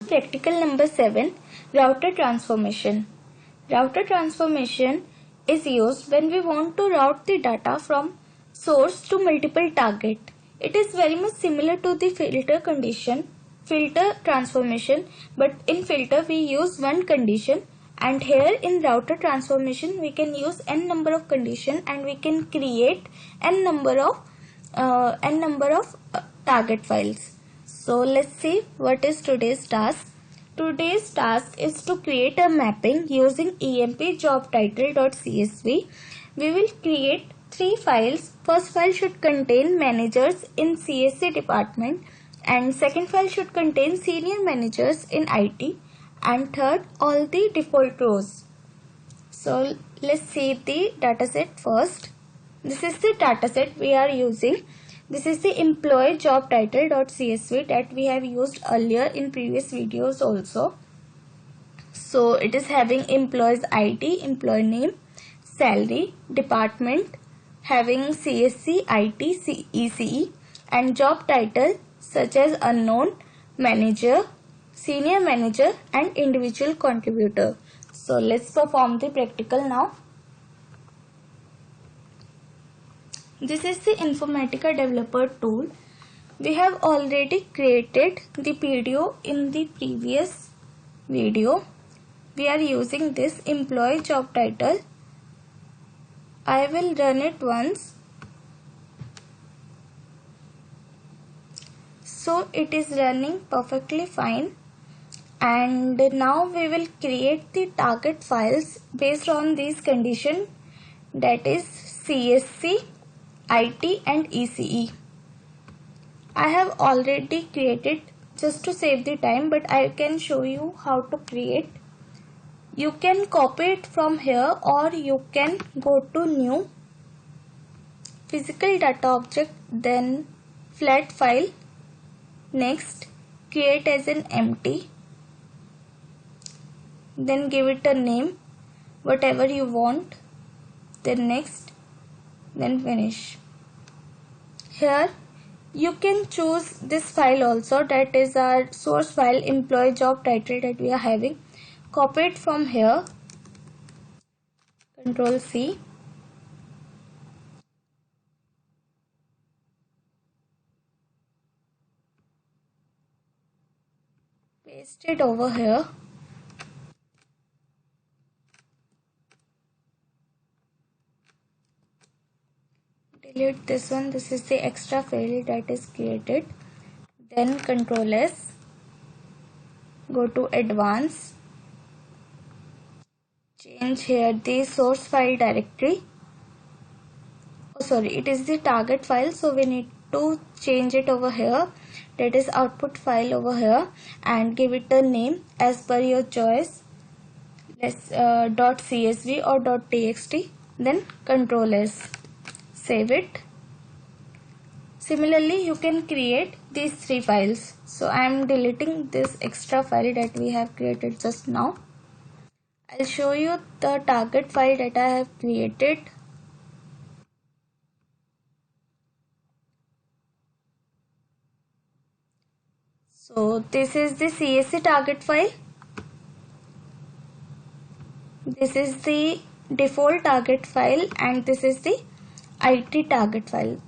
practical number 7, router transformation. Router transformation is used when we want to route the data from source to multiple target. It is very much similar to the filter transformation, but in filter we use one condition, and here in router transformation we can use n number of condition and we can create n number of target files. So let's see what is today's task. Today's task is to create a mapping using empjobtitle.csv. We will create 3 files. First file should contain managers in CSC department, and second file should contain senior managers in IT, and third all the default rows. So let's see the dataset first. This is the dataset we are using. This is the employee job title.csv that we have used earlier in previous videos also. So it is having employees ID, employee name, salary, department, having CSC, IT, ECE, and job title such as unknown, manager, senior manager, and individual contributor. So let's perform the practical now. This is the Informatica Developer tool. We have already created the PDO in the previous video. We are using this employee job title. I will run it once. So it is running perfectly fine. And now we will create the target files based on these conditions, that is CSC, IT and ECE. I have already created just to save the time, but I can show you how to create. You can copy it from here or you can go to new, physical data object, then flat file, next create as an empty, then give it a name whatever you want, then next, then finish. Here you can choose this file also, that is our source file employee job title that we are having. Copy it from here, Ctrl C, paste it over here. Delete this one, this is the extra file that is created. Then Ctrl S, go to advanced, change here the source file directory. Oh sorry, it is the target file, so we need to change it over here, that is output file over here, and give it a name as per your choice. Let's .csv or .txt, then Ctrl S, save it. Similarly you can create these 3 files. So I am deleting this extra file that we have created just now. I'll show you the target file that I have created. So this is the CSC target file. This is the default target file, and this is the IT target file.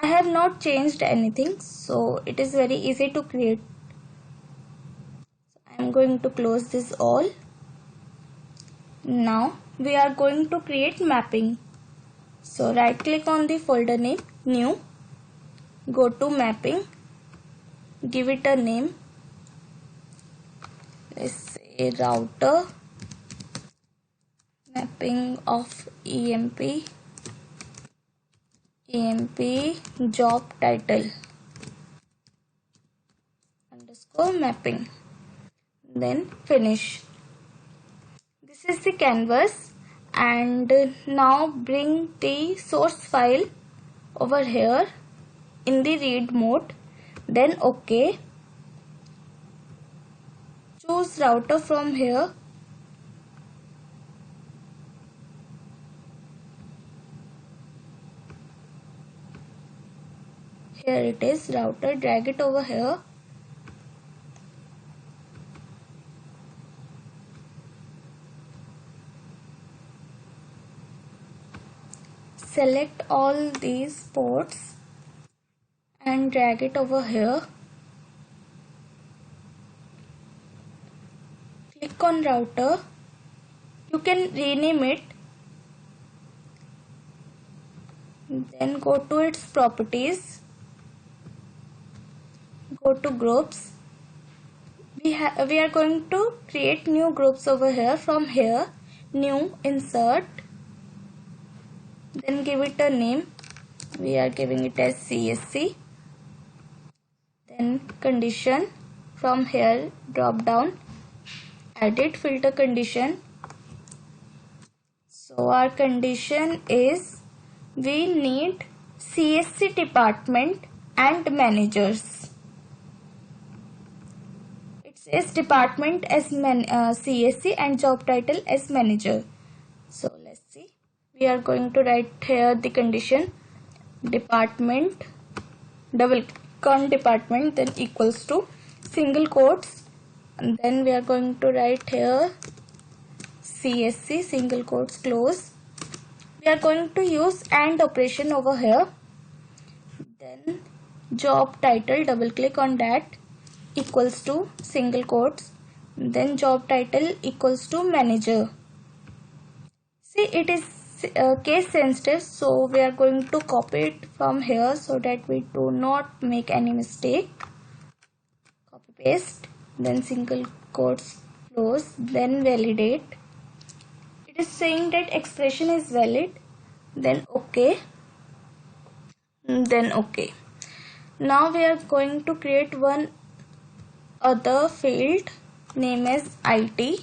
I have not changed anything, so it is very easy to create. So I am going to close this all. Now we are going to create mapping. So right click on the folder name, new, go to mapping, give it a name, let's say router mapping of EMP job title underscore mapping, then finish. This is the canvas, and now bring the source file over here in the read mode, then OK. Choose router from here. Here it is, router, drag it over here. select all these ports and drag it over here. Click on router. You can rename it. Then go to its properties. Go to groups. We are going to create new groups over here. From here, new, insert. Then give it a name. We are giving it as CSC. Then condition. From here, drop down. Edit filter condition. So our condition is we need CSC department and managers. It says department as CSC and job title as manager. So let's see. We are going to write here the condition department, double con department, then equals to single quotes, and then we are going to write here CSC single quotes close. We are going to use AND operation over here. Then job title, double click on that, equals to single quotes, then job title equals to manager. See, it is case sensitive, so we are going to copy it from here so that we do not make any mistake. Copy paste, then single quotes close, then validate. It is saying that expression is valid, then OK, then OK. Now we are going to create one other field name as IT.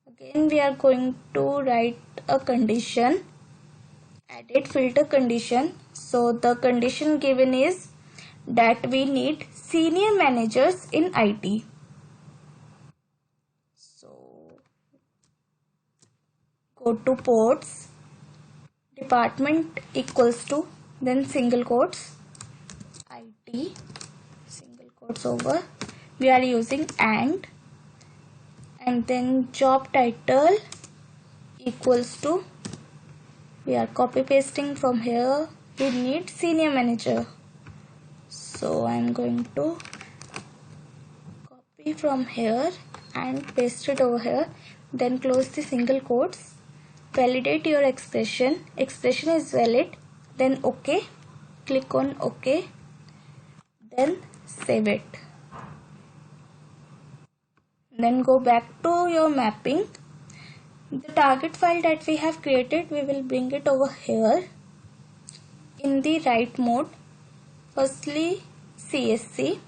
Again we are going to write a condition, edit filter condition. So the condition given is that we need senior managers in IT. So go to ports, department equals to, then single quotes, IT, single quotes over. We are using and then job title equals to, we are copy pasting from here, we need senior manager. So I am going to copy from here and paste it over here, then close the single quotes, validate your expression is valid, then OK, click on OK, then save it. Then go back to your mapping. The target file that we have created, we will bring it over here in the write mode. Firstly CSC,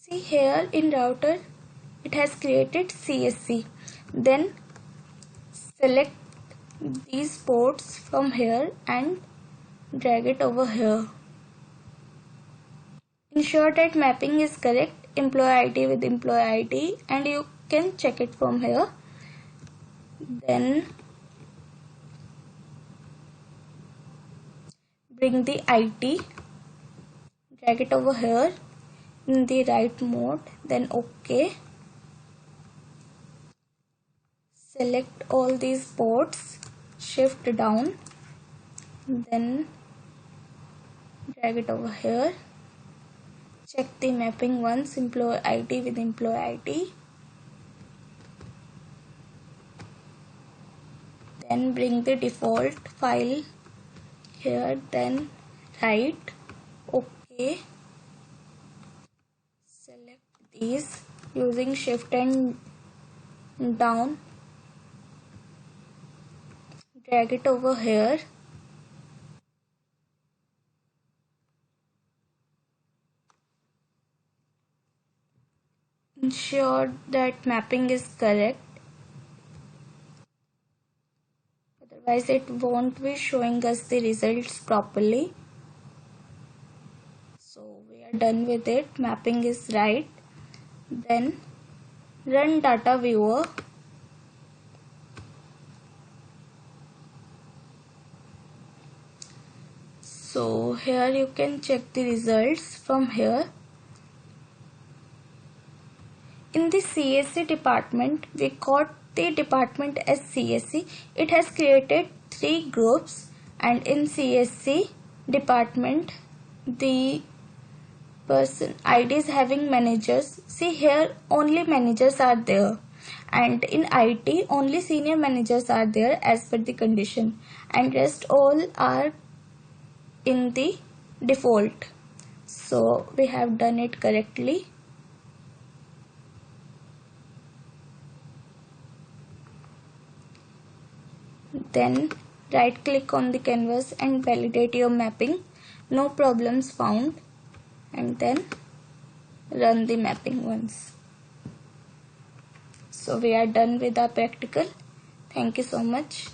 see here in router it has created CSC. Then select these ports from here and drag it over here. Ensure that mapping is correct, employee ID with employee ID, and you can check it from here. Then bring the IT, drag it over here in the write mode, then OK. Select all these ports, shift down, then drag it over here. Check the mapping once, employee ID with employee ID. Then bring the default file here, then write OK. Select these using shift and down, drag it over here. Ensure that mapping is correct, otherwise it won't be showing us the results properly. So we are done with it, mapping is right. Then run data viewer. So here you can check the results from here. in the CSC department, we got the department as CSC. It has created 3 groups, and in CSC department the person ID is having managers. See here, only managers are there, and in IT only senior managers are there as per the condition, and rest all are in the default. So we have done it correctly. Then right click on the canvas and validate your mapping. No problems found, and then run the mapping once. So we are done with our practical. Thank you so much.